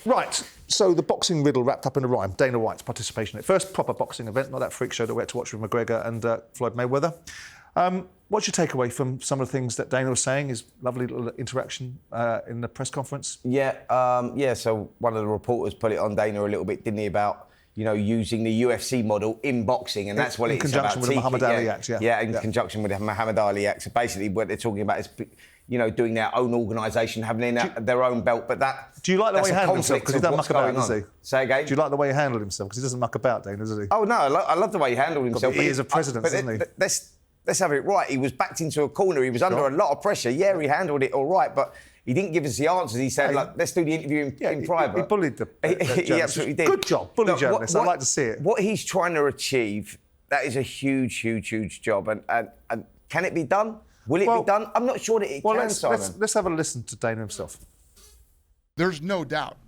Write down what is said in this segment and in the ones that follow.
Right, so the boxing riddle wrapped up in a rhyme. Dana White's participation at first proper boxing event, not that freak show that we had to watch with McGregor and Floyd Mayweather. What's your takeaway from some of the things that Dana was saying, his lovely little interaction in the press conference? Yeah, so one of the reporters put it on Dana a little bit, didn't he, about, you know, using the UFC model in boxing, and that's what it's about. In conjunction with the Muhammad Ali Act, Yeah, in conjunction with the Muhammad Ali Act. So basically what they're talking about is, you know, doing their own organisation, having their own belt, but that... Do you like the way he handled himself? Because he doesn't muck about, does he? Say again? Do you like the way he handled himself? Because he doesn't muck about, Dana, does he? Oh, no, I love the way he handled himself. He is a president, isn't he? Let's have it right. He was backed into a corner. He was under a lot of pressure. Yeah, he handled it all right, but he didn't give us the answers. He said, like, let's do the interview in private. He bullied the He absolutely did. Good job, bully journalists. I'd like to see it. What he's trying to achieve, that is a huge, huge, huge job. And can it be done? Will it be done? I'm not sure that it can, Simon. Let's have a listen to Dana himself. There's no doubt.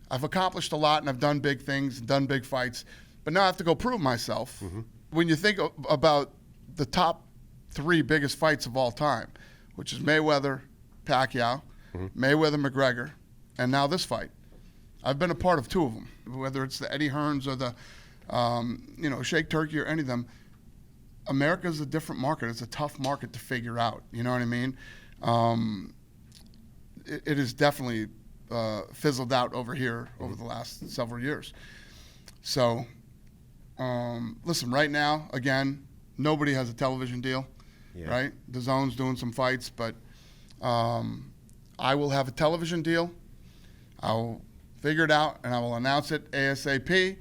I've accomplished a lot and I've done big things, done big fights, but now I have to go prove myself. Mm-hmm. When you think about the top 3 biggest fights of all time, which is Mayweather, Pacquiao, Mayweather, McGregor, and now this fight. I've been a part of 2 of them, whether it's the Eddie Hearns or the, Shake Turkey or any of them. America's a different market. It's a tough market to figure out. You know what I mean? It is definitely fizzled out over here over the last several years. So, listen, right now, again, nobody has a television deal, right? DAZN's doing some fights, but I will have a television deal. I'll figure it out, and I will announce it ASAP,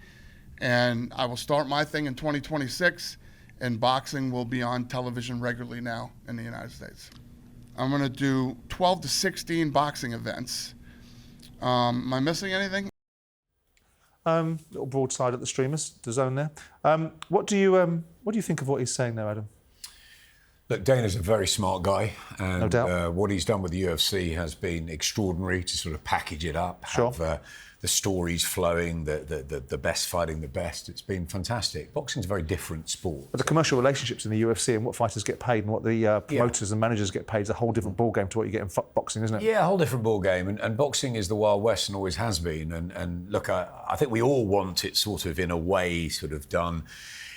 and I will start my thing in 2026, and boxing will be on television regularly now in the United States. I'm going to do 12 to 16 boxing events. Am I missing anything? Little broadside at the streamers, DAZN there. What do you think of what he's saying there, Adam? Look, Dana's a very smart guy, and no doubt. What he's done with the UFC has been extraordinary to sort of package it up, have the stories flowing, the best fighting the best. It's been fantastic. Boxing's a very different sport. But the commercial relationships in the UFC and what fighters get paid and what the promoters and managers get paid is a whole different ballgame to what you get in boxing, isn't it? Yeah, a whole different ballgame. And boxing is the Wild West and always has been. And look, I think we all want it sort of in a way sort of done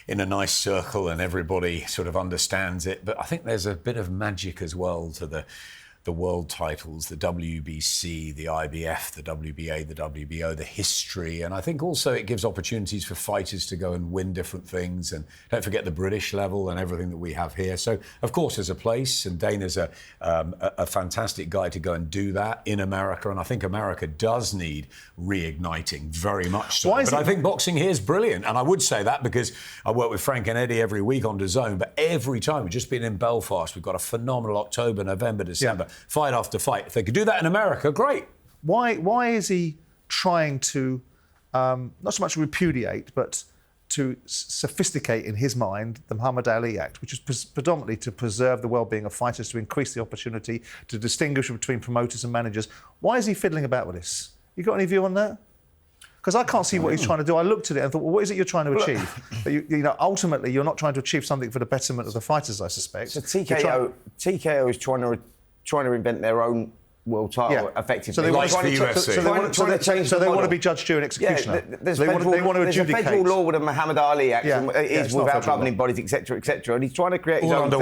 in a nice circle and everybody sort of understands it. But I think there's a bit of magic as well to the world titles, the WBC, the IBF, the WBA, the WBO, the history. And I think also it gives opportunities for fighters to go and win different things. And don't forget the British level and everything that we have here. So, of course, there's a place, and Dana's a fantastic guy to go and do that in America. And I think America does need reigniting, very much so. But I think boxing here is brilliant. And I would say that because I work with Frank and Eddie every week on DAZN, but every time, we've just been in Belfast, we've got a phenomenal October, November, December. Yeah. Fight after fight. If they could do that in America, great. Why is he trying to not so much repudiate, but to sophisticate in his mind the Muhammad Ali Act, which is predominantly to preserve the well-being of fighters, to increase the opportunity, to distinguish between promoters and managers? Why is he fiddling about with this? You got any view on that? Because I can't see what he's trying to do. I looked at it and thought, well, what is it you're trying to achieve? Ultimately, you're not trying to achieve something for the betterment of the fighters, I suspect. So TKO is trying to invent their own world title, effectively. So they want to be judge, jury and executioner. They want to adjudicate. There's a federal law with the Muhammad Ali Act, is without governing bodies, etc., etc. And he's trying to create his own thing.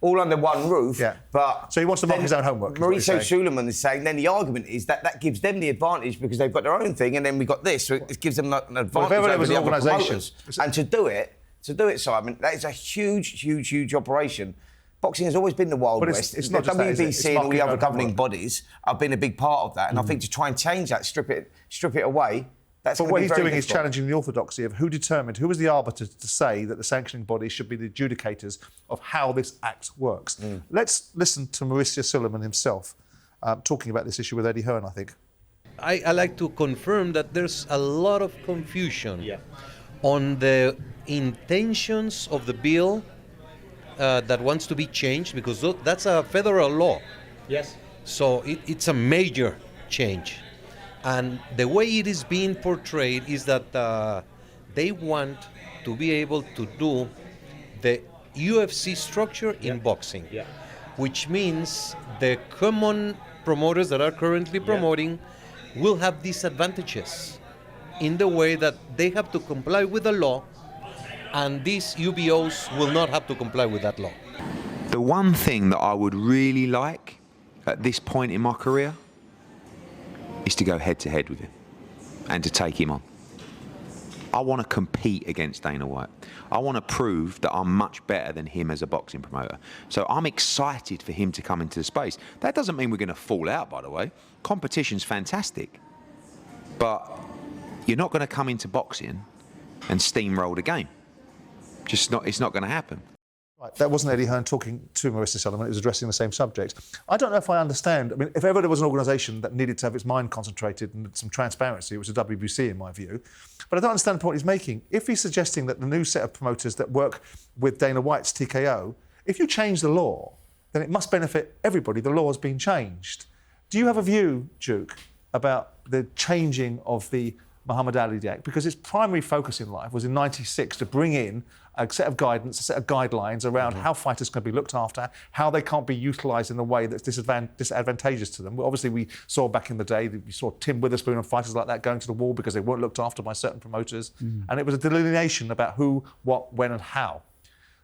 All under one roof. Yeah. But so he wants to mark his own homework. Mauricio Suleiman is saying then the argument is that gives them the advantage because they've got their own thing, and then we got this, so it gives them an advantage over the other promoters. And to do it, Simon, that is a huge operation. Boxing has always been the Wild West. It's not the WBC and all the other governing bodies have been a big part of that. And I think to try and change that, strip it away, that's But what he's doing is challenging the orthodoxy of who was the arbiter to say that the sanctioning bodies should be the adjudicators of how this act works. Let's listen to Mauricio Suleiman himself talking about this issue with Eddie Hearn, I think. I like to confirm that there's a lot of confusion on the intentions of the bill that wants to be changed, because that's a federal law. Yes. So it's a major change. And the way it is being portrayed is that they want to be able to do the UFC structure in boxing, which means the common promoters that are currently promoting will have disadvantages in the way that they have to comply with the law, and these UBOs will not have to comply with that law. The one thing that I would really like at this point in my career is to go head-to-head with him and to take him on. I want to compete against Dana White. I want to prove that I'm much better than him as a boxing promoter. So I'm excited for him to come into the space. That doesn't mean we're going to fall out, by the way. Competition's fantastic. But you're not going to come into boxing and steamroll the game. It's not going to happen. Right, that wasn't Eddie Hearn talking to Marissa Sullivan, it was addressing the same subject. I don't know if I understand. I mean, if ever there was an organisation that needed to have its mind concentrated and some transparency, it was the WBC in my view. But I don't understand the point he's making. If he's suggesting that the new set of promoters that work with Dana White's TKO, if you change the law, then it must benefit everybody. The law has been changed. Do you have a view, Duke, about the changing of the Muhammad Ali Act? Because its primary focus in life was in '96 to bring in a set of guidance, a set of guidelines around how fighters can be looked after, how they can't be utilised in a way that's disadvantageous to them. Well, obviously, we saw back in the day, we saw Tim Witherspoon and fighters like that going to the wall because they weren't looked after by certain promoters. And it was a delineation about who, what, when and how.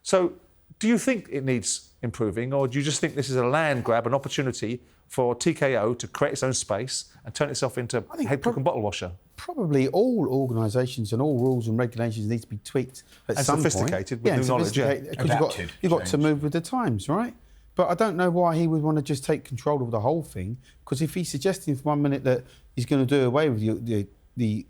So do you think it needs improving, or do you just think this is a land grab, an opportunity for TKO to create its own space and turn itself into head cook and bottle washer? Probably all organisations and all rules and regulations need to be tweaked at and some sophisticated point. with new knowledge. Yeah, because you've got to move with the times, right? But I don't know why he would want to just take control of the whole thing. Because if he's suggesting for 1 minute that he's going to do away with the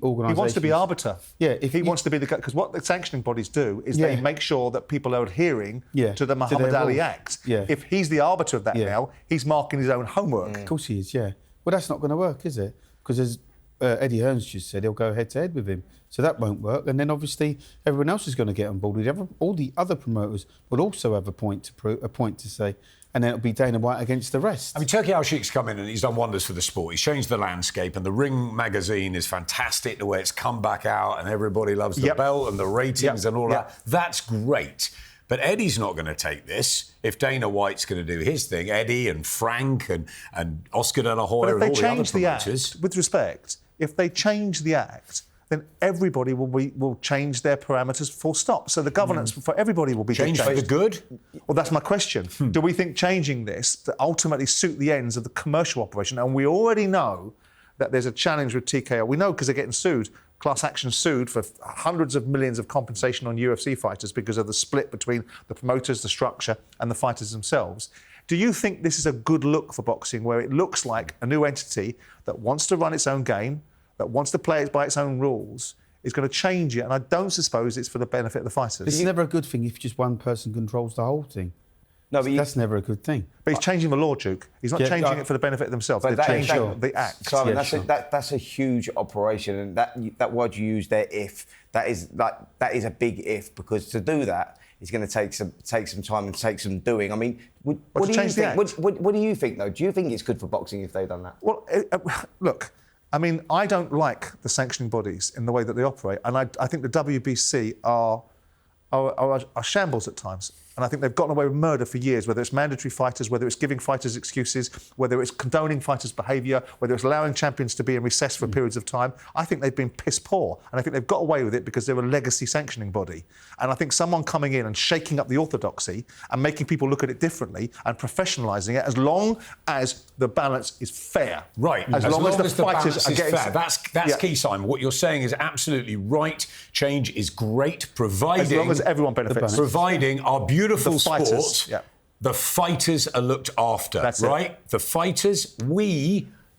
organisation, he wants to be arbiter. Yeah, if he wants to be the guy, because what the sanctioning bodies do is they make sure that people are adhering to the Muhammad Ali Act. Yeah. If he's the arbiter of that now, he's marking his own homework. Of course he is. Yeah. Well, that's not going to work, is it? Because as Eddie Hearn's just said, he'll go head-to-head with him. So that won't work. And then obviously everyone else is going to get on board. All the other promoters would also have a point to say. And then it'll be Dana White against the rest. I mean, Turki Al-Sheikh's come in and he's done wonders for the sport. He's changed the landscape, and the Ring magazine is fantastic, the way it's come back out, and everybody loves the belt and the ratings and all that. That's great. But Eddie's not going to take this. If Dana White's going to do his thing, Eddie and Frank and Oscar De La Hoya and all the other promoters. With respect, if they change the Act, then everybody will change their parameters full stop. So the governance for everybody will be changed for the good? Well, that's my question. Do we think changing this to ultimately suit the ends of the commercial operation? And we already know that there's a challenge with TKO. We know because they're getting sued, class action sued for hundreds of millions of compensation on UFC fighters because of the split between the promoters, the structure, and the fighters themselves. Do you think this is a good look for boxing, where it looks like a new entity that wants to run its own game, that wants to play it by its own rules, is going to change it? And I don't suppose it's for the benefit of the fighters. It's never a good thing if just one person controls the whole thing. No, but that's never a good thing. But he's changing the law, Duke. He's not changing it for the benefit of themselves. They're changing the Act. Simon, that's a huge operation, and that word you used there, if, that is a big if, because to do that, it's going to take some time and take some doing. I mean, what do you think? What do you think, though? Do you think it's good for boxing if they've done that? Well, look, I mean, I don't like the sanctioning bodies in the way that they operate, and I think the WBC are shambles at times. And I think they've gotten away with murder for years, whether it's mandatory fighters, whether it's giving fighters excuses, whether it's condoning fighters' behaviour, whether it's allowing champions to be in recess for periods of time. I think they've been piss poor. And I think they've got away with it because they're a legacy sanctioning body. And I think someone coming in and shaking up the orthodoxy and making people look at it differently and professionalising it, as long as the balance is fair. Right. As long as the fighters are getting fair. That's key, Simon. What you're saying is absolutely right. Change is great, providing... As long as everyone benefits. Providing our beautiful fighters, sport, the fighters are looked after, right? The fighters,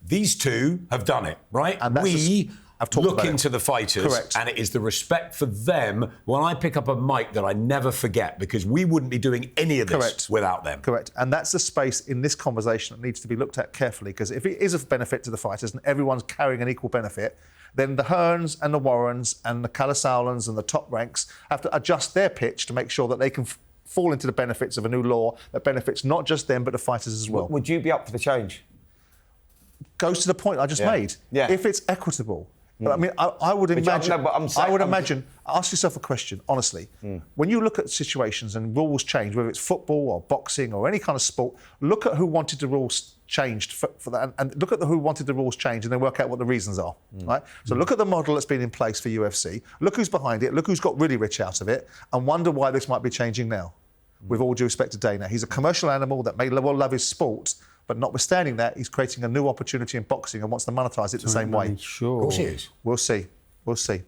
these two have done it, right? And we look into the fighters, and it is the respect for them when I pick up a mic that I never forget, because we wouldn't be doing any of this without them. Correct. And that's the space in this conversation that needs to be looked at carefully, because if it is of benefit to the fighters and everyone's carrying an equal benefit, then the Hearns and the Warrens and the Calasaulans and the top ranks have to adjust their pitch to make sure that they can fall into the benefits of a new law that benefits not just them but the fighters as well. Would you be up for the change? Goes to the point I just made. Yeah. If it's equitable. But I mean, I would imagine... ask yourself a question, honestly. When you look at situations and rules change, whether it's football or boxing or any kind of sport, look at who wanted to rule changed for that. And look at who wanted the rules changed and then work out what the reasons are, right? So look at the model that's been in place for UFC. Look who's behind it. Look who's got really rich out of it, and wonder why this might be changing now. With all due respect to Dana, he's a commercial animal that may well love his sport, but notwithstanding that, he's creating a new opportunity in boxing and wants to monetize it the same way. Sure. Of course he is. We'll see. We'll see.